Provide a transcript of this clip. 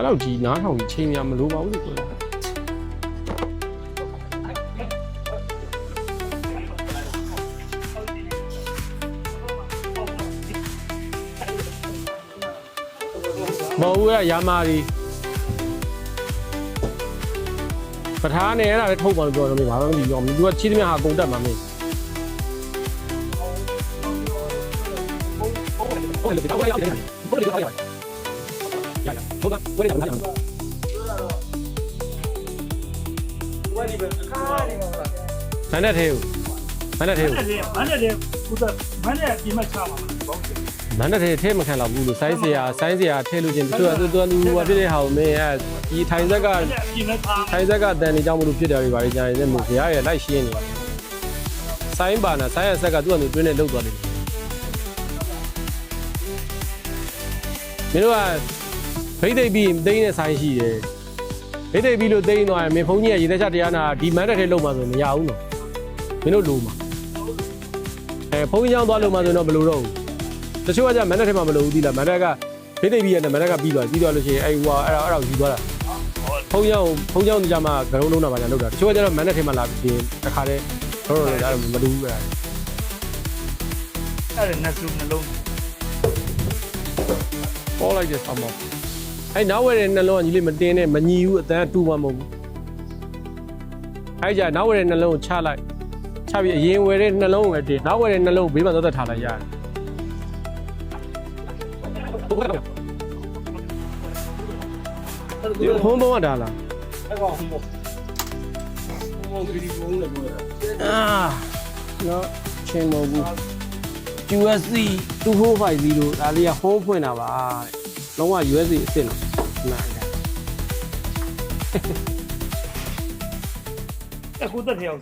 အဲ့တော့ဒီနားထောင်ကြီးချိန်များမလိုပါဘူးလို့ပြောတာမဟုတ်ဘူးရမာကြီးပထမနဲ့အဲ့ဒါလည်းထုတ်ပါလို့ပြောတော့မင်းဘာမှမသိဘူး။သူကချီးသမျှဟာကုန်တက်မှာမင်း။ဟုတ်တယ်ဟုတ်တယ်ဟုတ်တယ်ဟုတ်တယ်ဟုတ်တယ်။ရရ။ဟုတ်ကဲ့ဝယ်ရအောင်။ဝယ်ဒီပဲအခါနေမှာ။မနဲ့သေးဘူး။မနဲ့သေးဘူး။မနဲ့သေးဘူး။မနဲ့ဒီမှာချပါမှာ။ဘောင်း။မနဲ့သေးထဲမခံတော့ဘူးလို့ဆိုင်းစရာထဲလို့ချင်းသူကသူဟိုဖြစ်တဲ့ဟာကိုမင်းဒီထိုင်ဆက်ကတန်နေကြောင်းမလို့ဖြစ်တယ်တွေပါလေကြာရင်လည်းမဇရာရဲ့လိုက်ရှင်းနေဆိုင်းပါနာဆိုင်းရဆက်ကသူ့အနေတွင်းနဲ့လှုပ်သွားတယ်မင်းတို့ကဖိတ်သိပ်ပြီးသိင်းနဲ့ဆိုင်းရှိတယ်ဖိတ်သိပ်ပြီးလို့သိင်းသွားရင်မင်းဖုန်းကြီးရဲ့ရေသက်ချတရားနာဒီမန်းတက်ထဲလှုပ်မှဆိုမရဘူးနော်မင်းတို့လိုမှာဖုန်းကြီးကြောင်းသွားလှုပ်မှဆိုတော့မလိုတော့ဘူးတချို့ကကြမန်းတက်ထဲမှာမလိုဘူးသီးလားမန်းတက်ကဖိတ်သိပ်ပြီးရတယ်မန်းတက်ကပြီးသွားလို့ရှိရင်အဲ့ဟိုအဲ့ဒါယူသွားတာဖုံးကြောင်းကြမှာဂရုံးလုံးတာပါညာလောက်တာတချို့ကကျတော့မန်နဲ့ထဲမှာလာပြီးတစ်ခါတည်းတော့လည်းအဲ့ဒါမတူဘူးအဲ့ဒါနှစ်စုနှလုံးပေါ်လိုက်တဲ့ဆောင်းမအဲ့နောက်ဝဲတဲ့နှလုံးကညီလေးမတင်းနဲ့မညီဘူးအတန်းတူမှမဟုတ်ဘူးအဲ့ကြနောက်ဝဲတဲ့နှလုံးကိုချလိုက်ချပြီးအရင်ဝဲတဲ့နှလုံးကိုပဲတင်းနောက်ဝဲတဲ့နှလုံးကိုဘေးမှာသက်သက်ထားလိုက်ရတယ်ဖုန်းကဒါလားအဲ့ကောင်ဖုန်း3D ဖုန်းလည်းပြောရနော်ချင်းမဘူး USC 2450ဒါလေးကဟိုးဖွင့်တာပါလုံးဝ USC အစ်စ်နော်နားတယ်အခုတက်ထအောင်